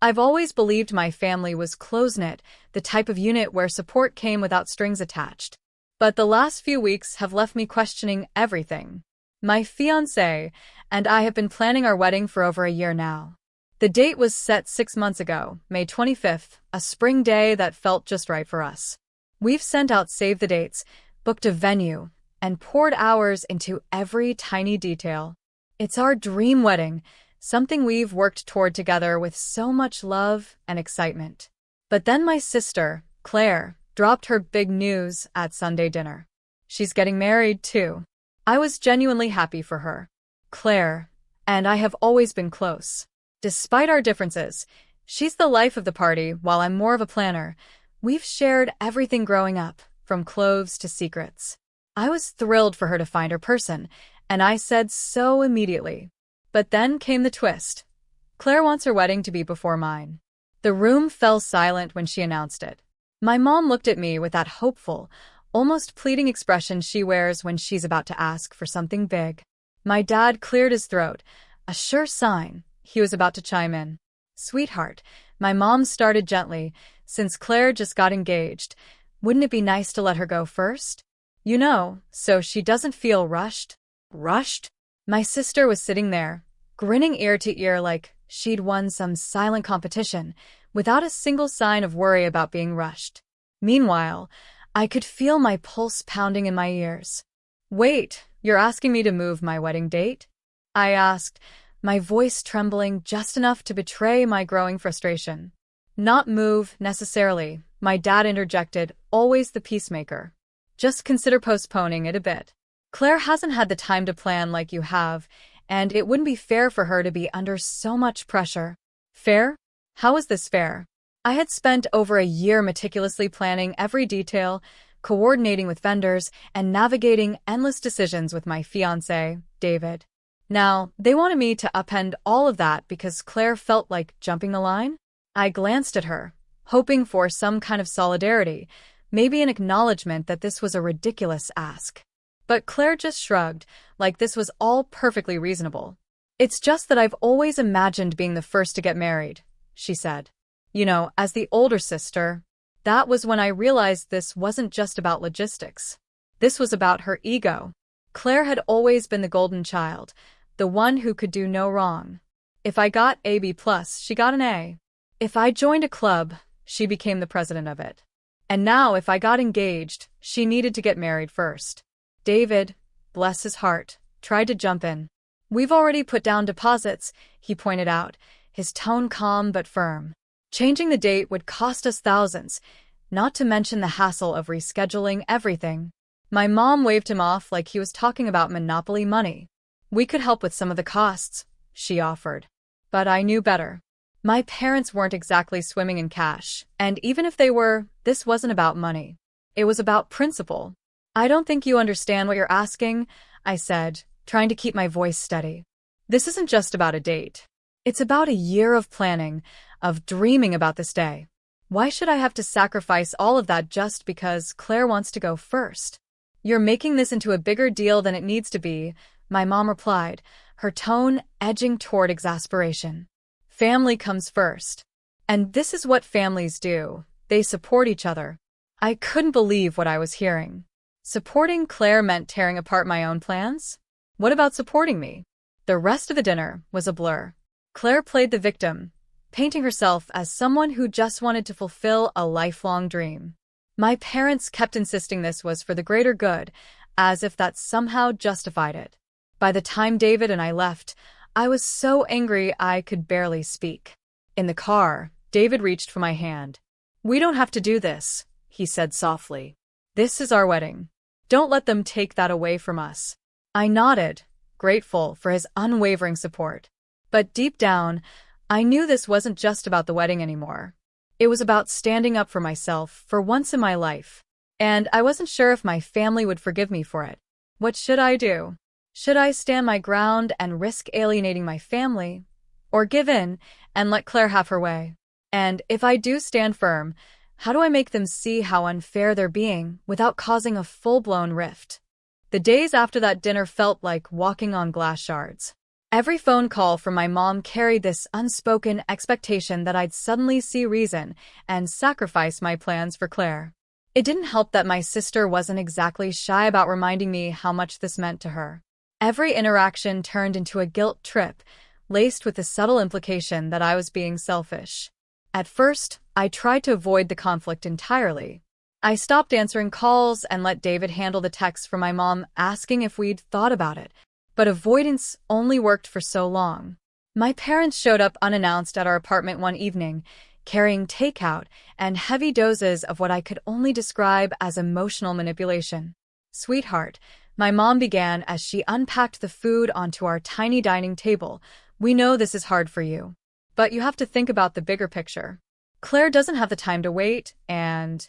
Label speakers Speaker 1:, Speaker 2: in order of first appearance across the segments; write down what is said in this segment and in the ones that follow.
Speaker 1: I've always believed my family was close-knit, the type of unit where support came without strings attached. But the last few weeks have left me questioning everything. My fiancé and I have been planning our wedding for over a year now. The date was set 6 months ago, May 25th, a spring day that felt just right for us. We've sent out save the dates, booked a venue, and poured hours into every tiny detail. It's our dream wedding, something we've worked toward together with so much love and excitement. But then my sister, Claire, dropped her big news at Sunday dinner. She's getting married, too. I was genuinely happy for her. Claire and I have always been close. Despite our differences, she's the life of the party while I'm more of a planner. We've shared everything growing up, from clothes to secrets. I was thrilled for her to find her person, and I said so immediately. But then came the twist. Claire wants her wedding to be before mine. The room fell silent when she announced it. My mom looked at me with that hopeful, almost pleading expression she wears when she's about to ask for something big. My dad cleared his throat, a sure sign he was about to chime in. "Sweetheart," my mom started gently, "since Claire just got engaged, wouldn't it be nice to let her go first? You know, so she doesn't feel rushed." Rushed? My sister was sitting there, grinning ear to ear like she'd won some silent competition, without a single sign of worry about being rushed. Meanwhile, I could feel my pulse pounding in my ears. "Wait, you're asking me to move my wedding date?" I asked, my voice trembling just enough to betray my growing frustration. "Not move, necessarily," my dad interjected, always the peacemaker. "Just consider postponing it a bit. Claire hasn't had the time to plan like you have, and it wouldn't be fair for her to be under so much pressure." Fair? How is this fair? I had spent over a year meticulously planning every detail, coordinating with vendors, and navigating endless decisions with my fiancé, David. Now, they wanted me to upend all of that because Claire felt like jumping the line? I glanced at her, hoping for some kind of solidarity, maybe an acknowledgement that this was a ridiculous ask. But Claire just shrugged, like this was all perfectly reasonable. "It's just that I've always imagined being the first to get married," she said. "You know, as the older sister." That was when I realized this wasn't just about logistics. This was about her ego. Claire had always been the golden child, the one who could do no wrong. If I got a B+, she got an A. If I joined a club, she became the president of it. And now if I got engaged, she needed to get married first. David, bless his heart, tried to jump in. "We've already put down deposits," he pointed out, his tone calm but firm. "Changing the date would cost us thousands, not to mention the hassle of rescheduling everything." My mom waved him off like he was talking about monopoly money. "We could help with some of the costs," she offered. But I knew better. My parents weren't exactly swimming in cash, and even if they were, this wasn't about money. It was about principle. "I don't think you understand what you're asking," I said, trying to keep my voice steady. "This isn't just about a date. It's about a year of planning, of dreaming about this day. Why should I have to sacrifice all of that just because Claire wants to go first?" "You're making this into a bigger deal than it needs to be," my mom replied, her tone edging toward exasperation. "Family comes first. And this is what families do. They support each other." I couldn't believe what I was hearing. Supporting Claire meant tearing apart my own plans? What about supporting me? The rest of the dinner was a blur. Claire played the victim, painting herself as someone who just wanted to fulfill a lifelong dream. My parents kept insisting this was for the greater good, as if that somehow justified it. By the time David and I left, I was so angry I could barely speak. In the car, David reached for my hand. "We don't have to do this," he said softly. "This is our wedding. Don't let them take that away from us." I nodded, grateful for his unwavering support. But deep down, I knew this wasn't just about the wedding anymore. It was about standing up for myself for once in my life. And I wasn't sure if my family would forgive me for it. What should I do? Should I stand my ground and risk alienating my family? Or give in and let Claire have her way? And if I do stand firm, how do I make them see how unfair they're being without causing a full-blown rift? The days after that dinner felt like walking on glass shards. Every phone call from my mom carried this unspoken expectation that I'd suddenly see reason and sacrifice my plans for Claire. It didn't help that my sister wasn't exactly shy about reminding me how much this meant to her. Every interaction turned into a guilt trip, laced with the subtle implication that I was being selfish. At first, I tried to avoid the conflict entirely. I stopped answering calls and let David handle the texts from my mom asking if we'd thought about it, but avoidance only worked for so long. My parents showed up unannounced at our apartment one evening, carrying takeout and heavy doses of what I could only describe as emotional manipulation. "Sweetheart," my mom began as she unpacked the food onto our tiny dining table, "we know this is hard for you. But you have to think about the bigger picture. Claire doesn't have the time to wait, and..."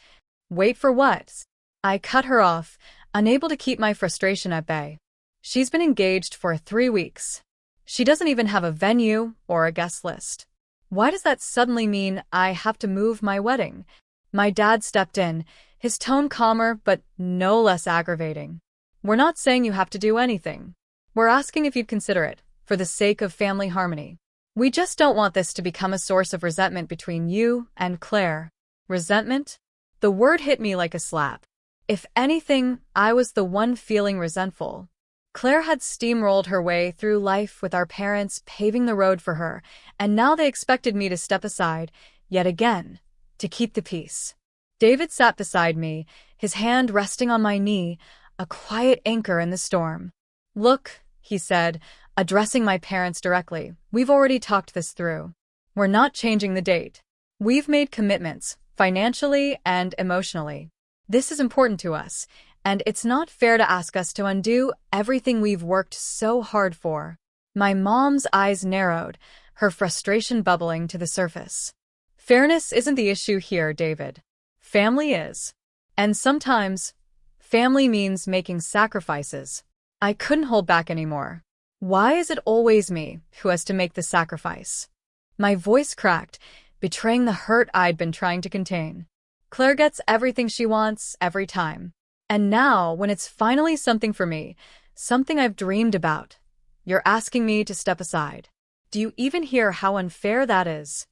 Speaker 1: "Wait for what?" I cut her off, unable to keep my frustration at bay. "She's been engaged for 3 weeks. She doesn't even have a venue or a guest list. Why does that suddenly mean I have to move my wedding?" My dad stepped in, his tone calmer but no less aggravating. "We're not saying you have to do anything. We're asking if you'd consider it, for the sake of family harmony. We just don't want this to become a source of resentment between you and Claire." Resentment? The word hit me like a slap. If anything, I was the one feeling resentful. Claire had steamrolled her way through life with our parents paving the road for her, and now they expected me to step aside, yet again, to keep the peace. David sat beside me, his hand resting on my knee, a quiet anchor in the storm. "Look," he said, addressing my parents directly, "we've already talked this through. We're not changing the date. We've made commitments, financially and emotionally. This is important to us, and it's not fair to ask us to undo everything we've worked so hard for." My mom's eyes narrowed, her frustration bubbling to the surface. "Fairness isn't the issue here, David. Family is. And sometimes, family means making sacrifices." I couldn't hold back anymore. "Why is it always me who has to make the sacrifice?" My voice cracked, betraying the hurt I'd been trying to contain. "Claire gets everything she wants every time. And now, when it's finally something for me, something I've dreamed about, you're asking me to step aside. Do you even hear how unfair that is?"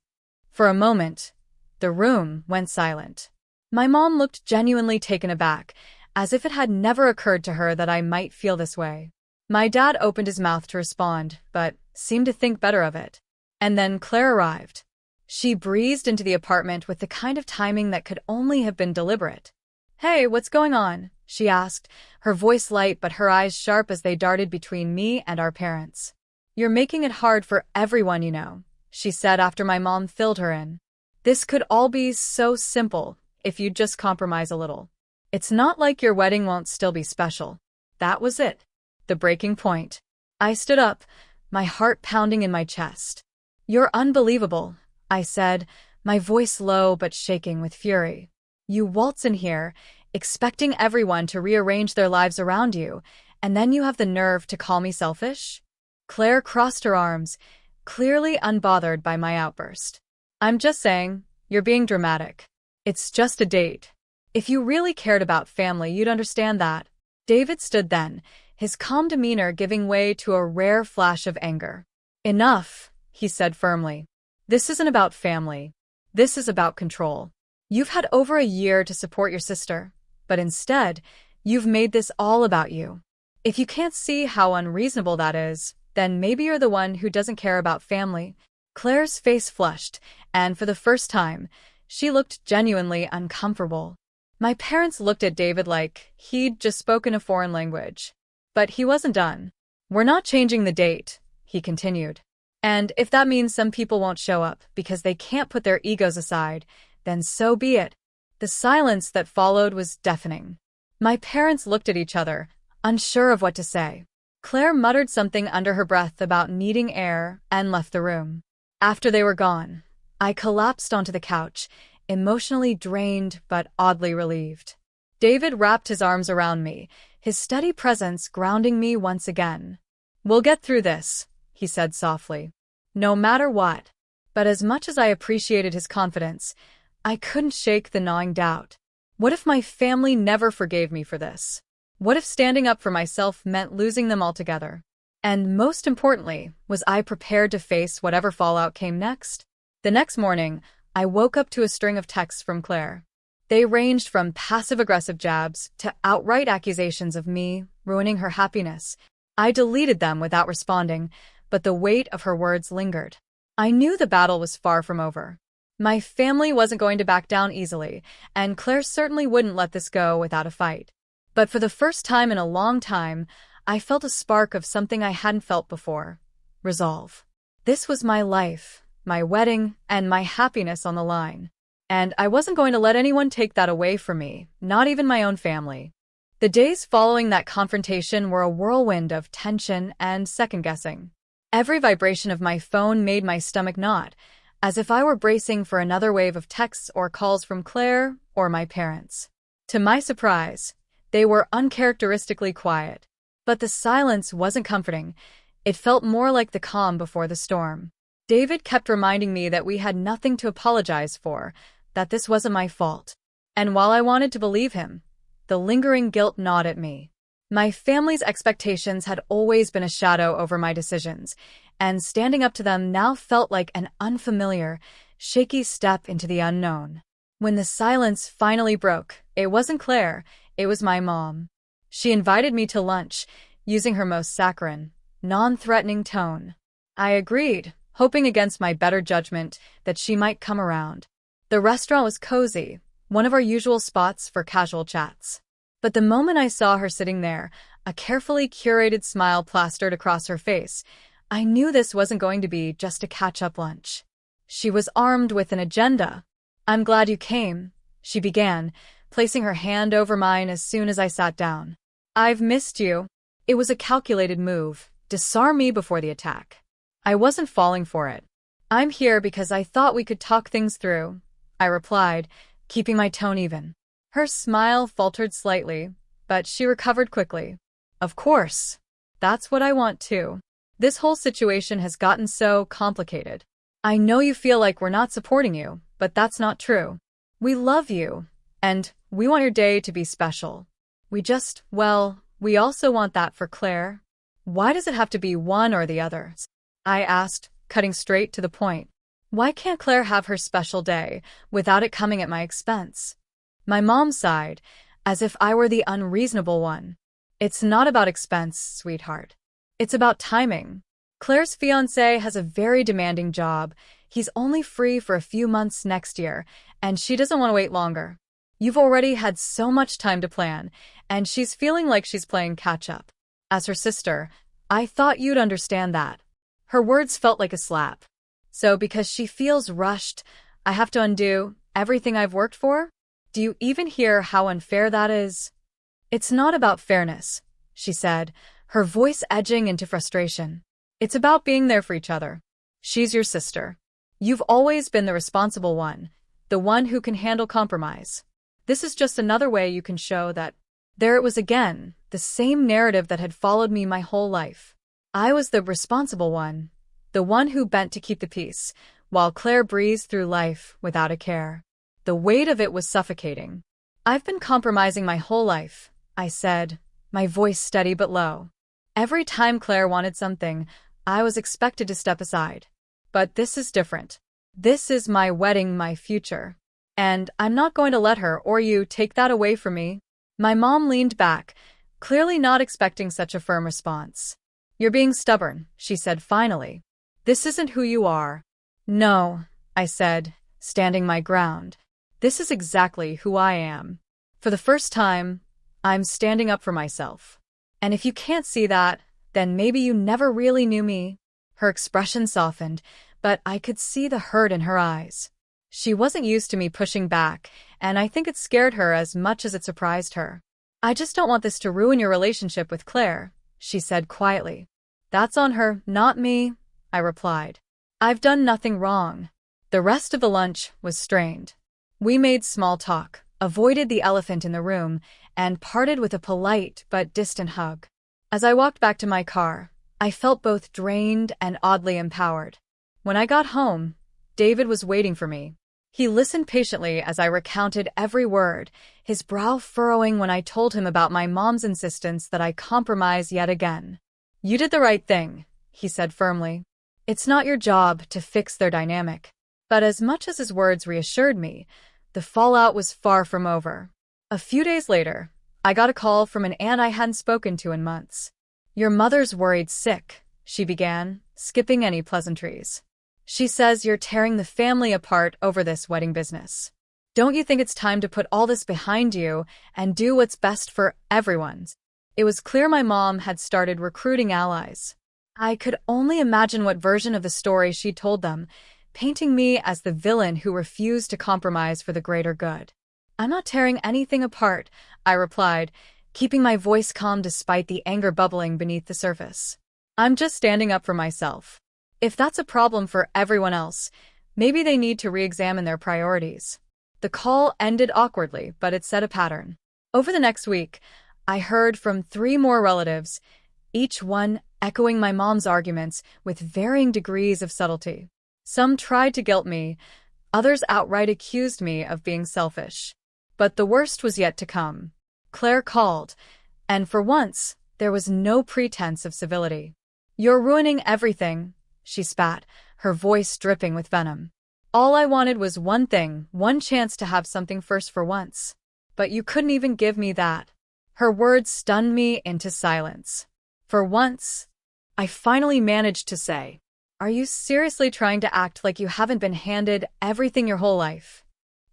Speaker 1: For a moment, the room went silent. My mom looked genuinely taken aback, as if it had never occurred to her that I might feel this way. My dad opened his mouth to respond, but seemed to think better of it. And then Claire arrived. She breezed into the apartment with the kind of timing that could only have been deliberate. "Hey, what's going on?" she asked, her voice light but her eyes sharp as they darted between me and our parents. "You're making it hard for everyone, you know," she said after my mom filled her in. "This could all be so simple if you'd just compromise a little. It's not like your wedding won't still be special." That was it. The breaking point. I stood up, my heart pounding in my chest. "You're unbelievable," I said, my voice low but shaking with fury. "You waltz in here, expecting everyone to rearrange their lives around you, and then you have the nerve to call me selfish?" Claire crossed her arms, clearly unbothered by my outburst. "I'm just saying, you're being dramatic. It's just a date. If you really cared about family, you'd understand that." David stood then, his calm demeanor giving way to a rare flash of anger. "Enough," he said firmly. "This isn't about family. This is about control. You've had over a year to support your sister, but instead, you've made this all about you. If you can't see how unreasonable that is, then maybe you're the one who doesn't care about family." Claire's face flushed, and for the first time, she looked genuinely uncomfortable. My parents looked at David like he'd just spoken a foreign language. But he wasn't done. "We're not changing the date," he continued. "And if that means some people won't show up because they can't put their egos aside, then so be it." The silence that followed was deafening. My parents looked at each other, unsure of what to say. Claire muttered something under her breath about needing air and left the room. After they were gone, I collapsed onto the couch, emotionally drained but oddly relieved. David wrapped his arms around me, his steady presence grounding me once again. "We'll get through this," he said softly. "No matter what." But as much as I appreciated his confidence, I couldn't shake the gnawing doubt. What if my family never forgave me for this? What if standing up for myself meant losing them altogether? And most importantly, was I prepared to face whatever fallout came next? The next morning, I woke up to a string of texts from Claire. They ranged from passive-aggressive jabs to outright accusations of me ruining her happiness. I deleted them without responding, but the weight of her words lingered. I knew the battle was far from over. My family wasn't going to back down easily, and Claire certainly wouldn't let this go without a fight. But for the first time in a long time, I felt a spark of something I hadn't felt before: resolve. This was my life, my wedding, and my happiness on the line. And I wasn't going to let anyone take that away from me, not even my own family. The days following that confrontation were a whirlwind of tension and second-guessing. Every vibration of my phone made my stomach knot, as if I were bracing for another wave of texts or calls from Claire or my parents. To my surprise, they were uncharacteristically quiet. But the silence wasn't comforting. It felt more like the calm before the storm. David kept reminding me that we had nothing to apologize for, that this wasn't my fault. And while I wanted to believe him, the lingering guilt gnawed at me. My family's expectations had always been a shadow over my decisions, and standing up to them now felt like an unfamiliar, shaky step into the unknown. When the silence finally broke, it wasn't Claire, it was my mom. She invited me to lunch, using her most saccharine, non-threatening tone. I agreed, hoping against my better judgment that she might come around. The restaurant was cozy, one of our usual spots for casual chats. But the moment I saw her sitting there, a carefully curated smile plastered across her face, I knew this wasn't going to be just a catch-up lunch. She was armed with an agenda. "I'm glad you came," she began, placing her hand over mine as soon as I sat down. "I've missed you." It was a calculated move, disarm me before the attack. I wasn't falling for it. "I'm here because I thought we could talk things through," I replied, keeping my tone even. Her smile faltered slightly, but she recovered quickly. "Of course. That's what I want too. This whole situation has gotten so complicated. I know you feel like we're not supporting you, but that's not true. We love you, and we want your day to be special. We also want that for Claire." "Why does it have to be one or the other?" I asked, cutting straight to the point. "Why can't Claire have her special day without it coming at my expense?" My mom sighed, as if I were the unreasonable one. "It's not about expense, sweetheart. It's about timing. Claire's fiancé has a very demanding job. He's only free for a few months next year, and she doesn't want to wait longer. You've already had so much time to plan, and she's feeling like she's playing catch-up. As her sister, I thought you'd understand that." Her words felt like a slap. "So because she feels rushed, I have to undo everything I've worked for? Do you even hear how unfair that is?" "It's not about fairness," she said, her voice edging into frustration. "It's about being there for each other. She's your sister. You've always been the responsible one, the one who can handle compromise. This is just another way you can show that." There it was again, the same narrative that had followed me my whole life. I was the responsible one, the one who bent to keep the peace, while Claire breezed through life without a care. The weight of it was suffocating. "I've been compromising my whole life," I said, my voice steady but low. "Every time Claire wanted something, I was expected to step aside. But this is different. This is my wedding, my future. And I'm not going to let her or you take that away from me." My mom leaned back, clearly not expecting such a firm response. "You're being stubborn," she said finally. "This isn't who you are." "No," I said, standing my ground. "This is exactly who I am. For the first time, I'm standing up for myself. And if you can't see that, then maybe you never really knew me." Her expression softened, but I could see the hurt in her eyes. She wasn't used to me pushing back, and I think it scared her as much as it surprised her. "I just don't want this to ruin your relationship with Claire," she said quietly. "That's on her, not me," I replied. "I've done nothing wrong." The rest of the lunch was strained. We made small talk, avoided the elephant in the room, and parted with a polite but distant hug. As I walked back to my car, I felt both drained and oddly empowered. When I got home, David was waiting for me. He listened patiently as I recounted every word, his brow furrowing when I told him about my mom's insistence that I compromise yet again. You did the right thing, he said firmly. It's not your job to fix their dynamic. But as much as his words reassured me, the fallout was far from over. A few days later, I got a call from an aunt I hadn't spoken to in months. Your mother's worried sick, she began, skipping any pleasantries. She says you're tearing the family apart over this wedding business. Don't you think it's time to put all this behind you and do what's best for everyone? It was clear my mom had started recruiting allies. I could only imagine what version of the story she told them, painting me as the villain who refused to compromise for the greater good. I'm not tearing anything apart, I replied, keeping my voice calm despite the anger bubbling beneath the surface. I'm just standing up for myself. If that's a problem for everyone else, maybe they need to re-examine their priorities. The call ended awkwardly, but it set a pattern. Over the next week, I heard from 3 more relatives, each one echoing my mom's arguments with varying degrees of subtlety. Some tried to guilt me, others outright accused me of being selfish. But the worst was yet to come. Claire called, and for once, there was no pretense of civility. You're ruining everything, she spat, her voice dripping with venom. All I wanted was one thing, one chance to have something first for once. But you couldn't even give me that. Her words stunned me into silence. For once, I finally managed to say, are you seriously trying to act like you haven't been handed everything your whole life?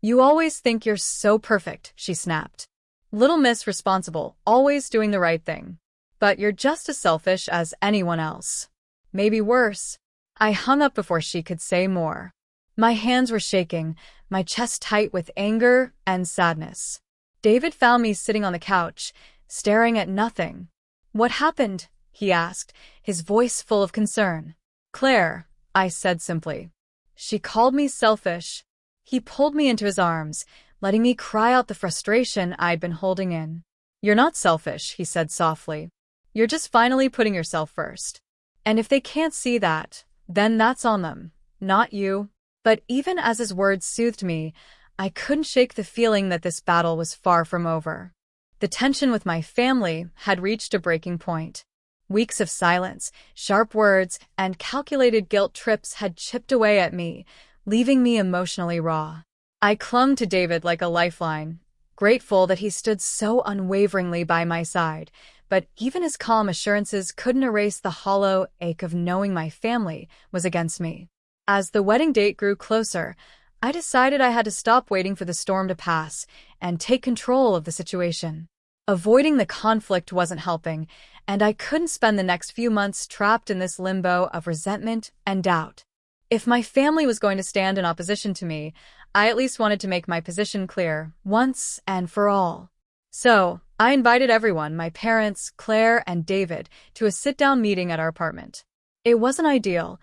Speaker 1: You always think you're so perfect, she snapped. Little Miss Responsible, always doing the right thing. But you're just as selfish as anyone else. Maybe worse. I hung up before she could say more. My hands were shaking, my chest tight with anger and sadness. David found me sitting on the couch, staring at nothing. What happened? He asked, his voice full of concern. Claire, I said simply. She called me selfish. He pulled me into his arms, letting me cry out the frustration I'd been holding in. You're not selfish, he said softly. You're just finally putting yourself first. And if they can't see that, then that's on them, not you. But even as his words soothed me, I couldn't shake the feeling that this battle was far from over. The tension with my family had reached a breaking point. Weeks of silence, sharp words, and calculated guilt trips had chipped away at me, leaving me emotionally raw. I clung to David like a lifeline, grateful that he stood so unwaveringly by my side, but even his calm assurances couldn't erase the hollow ache of knowing my family was against me. As the wedding date grew closer, I decided I had to stop waiting for the storm to pass and take control of the situation. Avoiding the conflict wasn't helping, and I couldn't spend the next few months trapped in this limbo of resentment and doubt. If my family was going to stand in opposition to me, I at least wanted to make my position clear, once and for all. So, I invited everyone, my parents, Claire, and David, to a sit-down meeting at our apartment. It wasn't ideal.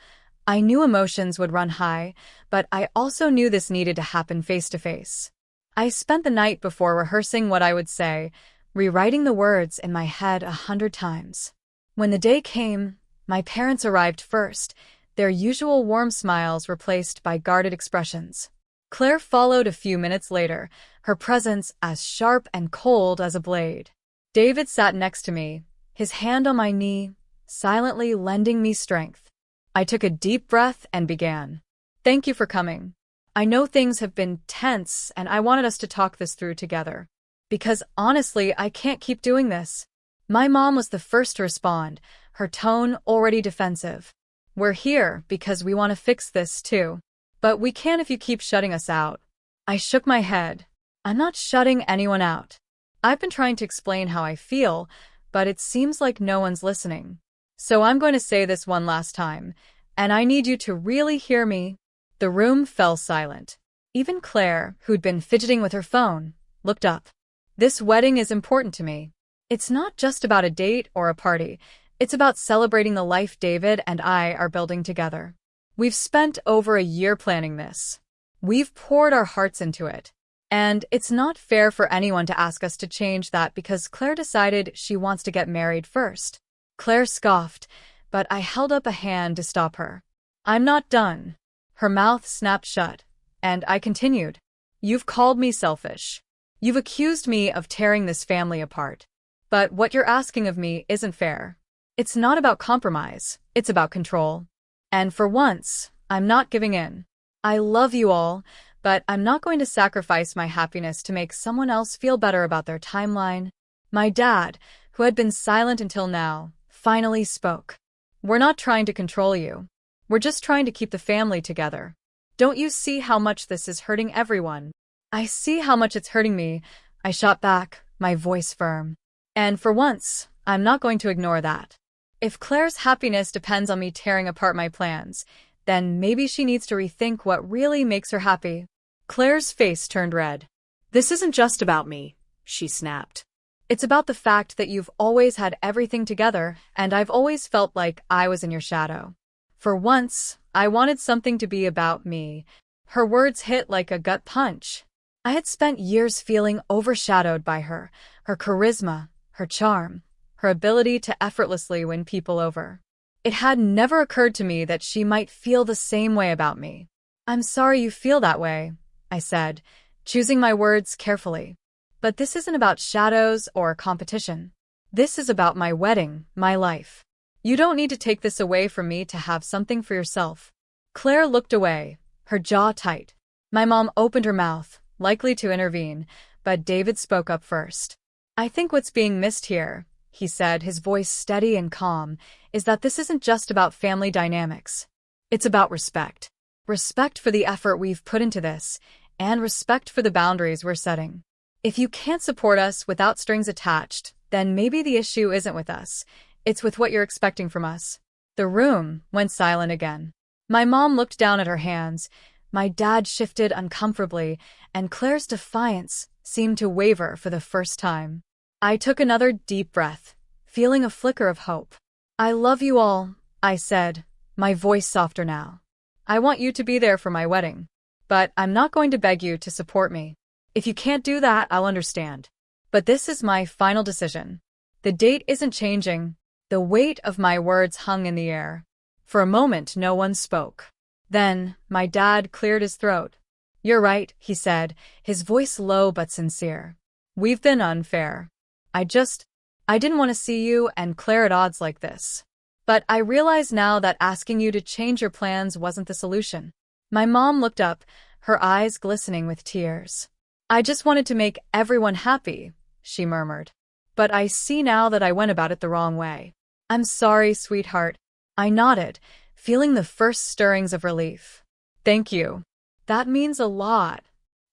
Speaker 1: I knew emotions would run high, but I also knew this needed to happen face-to-face. I spent the night before rehearsing what I would say, rewriting the words in my head 100 times. When the day came, my parents arrived first, their usual warm smiles replaced by guarded expressions. Claire followed a few minutes later, her presence as sharp and cold as a blade. David sat next to me, his hand on my knee, silently lending me strength. I took a deep breath and began. Thank you for coming. I know things have been tense and I wanted us to talk this through together. Because honestly, I can't keep doing this. My mom was the first to respond, her tone already defensive. We're here because we want to fix this too. But we can't if you keep shutting us out. I shook my head. I'm not shutting anyone out. I've been trying to explain how I feel, but it seems like no one's listening. So I'm going to say this one last time, and I need you to really hear me. The room fell silent. Even Claire, who'd been fidgeting with her phone, looked up. This wedding is important to me. It's not just about a date or a party. It's about celebrating the life David and I are building together. We've spent over a year planning this. We've poured our hearts into it. And it's not fair for anyone to ask us to change that because Claire decided she wants to get married first. Claire scoffed, but I held up a hand to stop her. I'm not done. Her mouth snapped shut, and I continued. You've called me selfish. You've accused me of tearing this family apart. But what you're asking of me isn't fair. It's not about compromise, it's about control. And for once, I'm not giving in. I love you all, but I'm not going to sacrifice my happiness to make someone else feel better about their timeline. My dad, who had been silent until now, finally spoke. We're not trying to control you. We're just trying to keep the family together. Don't you see how much this is hurting everyone? I see how much it's hurting me, I shot back, my voice firm. And for once, I'm not going to ignore that. If Claire's happiness depends on me tearing apart my plans, then maybe she needs to rethink what really makes her happy. Claire's face turned red.
Speaker 2: This isn't just about me, she snapped.
Speaker 1: It's about the fact that you've always had everything together, and I've always felt like I was in your shadow. For once, I wanted something to be about me. Her words hit like a gut punch. I had spent years feeling overshadowed by her charisma, her charm, her ability to effortlessly win people over. It had never occurred to me that she might feel the same way about me. I'm sorry you feel that way, I said, choosing my words carefully. But this isn't about shadows or competition. This is about my wedding, my life. You don't need to take this away from me to have something for yourself. Claire looked away, her jaw tight. My mom opened her mouth, likely to intervene, but David spoke up first. I think what's being missed here, he said, his voice steady and calm, is that this isn't just about family dynamics. It's about respect. Respect for the effort we've put into this, and respect for the boundaries we're setting. If you can't support us without strings attached, then maybe the issue isn't with us. It's with what you're expecting from us. The room went silent again. My mom looked down at her hands. My dad shifted uncomfortably, and Claire's defiance seemed to waver for the first time. I took another deep breath, feeling a flicker of hope. I love you all, I said, my voice softer now. I want you to be there for my wedding. But I'm not going to beg you to support me. If you can't do that, I'll understand. But this is my final decision. The date isn't changing. The weight of my words hung in the air. For a moment, no one spoke. Then, my dad cleared his throat. You're right, he said, his voice low but sincere. We've been unfair. I didn't want to see you and Claire at odds like this. But I realize now that asking you to change your plans wasn't the solution. My mom looked up, her eyes glistening with tears. I just wanted to make everyone happy, she murmured. But I see now that I went about it the wrong way. I'm sorry, sweetheart. I nodded, feeling the first stirrings of relief. Thank you. That means a lot.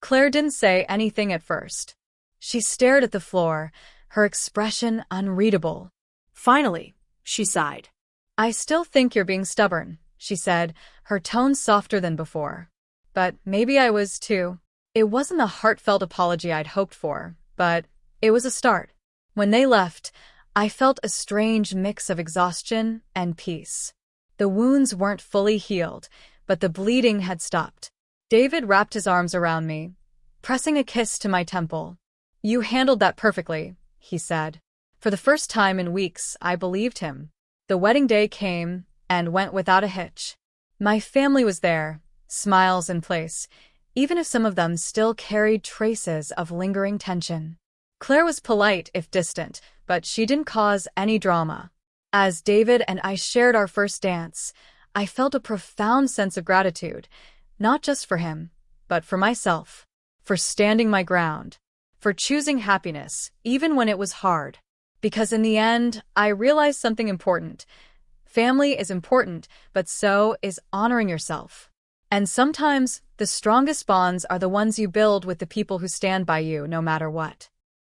Speaker 1: Claire didn't say anything at first. She stared at the floor, her expression unreadable.
Speaker 2: Finally, she sighed.
Speaker 1: I still think you're being stubborn, she said, her tone softer than before. But maybe I was too. It wasn't the heartfelt apology I'd hoped for, but it was a start. When they left, I felt a strange mix of exhaustion and peace. The wounds weren't fully healed, but the bleeding had stopped. David wrapped his arms around me, pressing a kiss to my temple. You handled that perfectly, he said. For the first time in weeks, I believed him. The wedding day came and went without a hitch. My family was there, smiles in place, even if some of them still carried traces of lingering tension. Claire was polite if distant, but she didn't cause any drama. As David and I shared our first dance, I felt a profound sense of gratitude, not just for him, but for myself, for standing my ground, for choosing happiness, even when it was hard. Because in the end, I realized something important. Family is important, but so is honoring yourself. And sometimes, the strongest bonds are the ones you build with the people who stand by you no matter what.